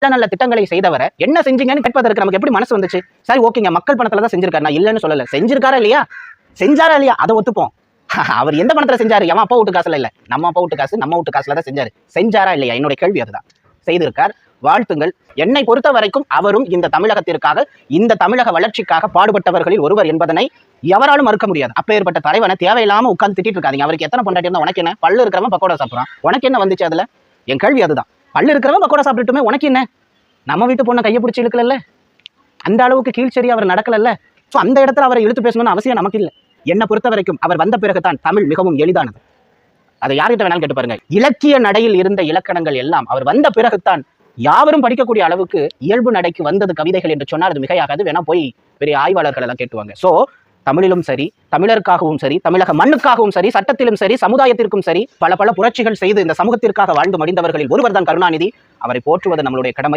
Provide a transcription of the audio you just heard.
நல்ல நல்ல திட்டங்களை செய்தவரை என்ன செஞ்சீங்கன்னு கேட்பதற்கு நமக்கு எப்படி மனசு வந்துச்சு? சரி ஓகேங்க, மக்கள் பணத்துல தான் செஞ்சிருக்காரு, நான் இல்லைன்னு சொல்லல. செஞ்சிருக்காரா இல்லையா? செஞ்சாரா இல்லையா? அதை ஒத்துப்போம். அவர் எந்த பணத்துல செஞ்சாரு? எவன் அப்பா வீட்டு காசுல இல்ல, நம்ம அப்பா வீட்டு காசு, நம்ம வீட்டு காசுல தான் செஞ்சாரு. செஞ்சாரா இல்லையா? என்னுடைய கேள்வி அதுதான். செய்திருக்கார், வாழ்த்துங்கள். என்னை பொறுத்த வரைக்கும் அவரும் இந்த தமிழகத்திற்காக, இந்த தமிழக வளர்ச்சிக்காக பாடுபட்டவர்களில் ஒருவர் என்பதனை எவராலும் மறுக்க முடியாது. அப்பேற்பட்ட தலைவனை தேவையில்லாம உட்கார்ந்து திட்டிட்டு இருக்காதீங்க. அவருக்கு எத்தனை பொண்டாட்டி இருந்தா உனக்கு என்ன? பல்லு இருக்கிறவன் பக்கோடா சாப்பிடுறான், உனக்கு என்ன வந்துச்சு அதுல? என் கேள்வி அதுதான். பல்லு இருக்கிறவன் பக்கோடா சாப்பிட்டுட்டுமே உனக்கு என்ன? நம்ம வீட்டு பொண்ணை கையை பிடிச்சி இழுக்கல, அந்த அளவுக்கு கீழ்ச்செறி அவர் நடக்கல. ஸோ அந்த இடத்துல அவரை இழுத்து பேசணும்னு அவசியம் நமக்கு இல்லை. என்னை பொறுத்த வரைக்கும் அவர் வந்த பிறகுதான் தமிழ் மிகவும் எளிதானது. அதை யார்கிட்ட வேணாலும் கேட்டு பாருங்க. இலக்கிய நடையில் இருந்த இலக்கணங்கள் எல்லாம் அவர் வந்த பிறகுதான் யாவரும் படிக்கக்கூடிய அளவுக்கு இயல்பு நடைக்கு வந்தது கவிதைகள் என்று சொன்னால் அது மிகையாகாது. வேணா போய் பெரிய ஆய்வாளர்கள் எல்லாம் கேட்டுவாங்க. ஸோ தமிழிலும் சரி, தமிழருக்காகவும் சரி, தமிழக மண்ணுக்காகவும் சரி, சட்டத்திலும் சரி, சமுதாயத்திற்கும் சரி பல பல புரட்சிகள் செய்து இந்த சமூகத்திற்காக வாழ்ந்து மடிந்தவர்களில் ஒருவர் தான் கருணாநிதி. அவரை போற்றுவது நம்மளுடைய கடமை.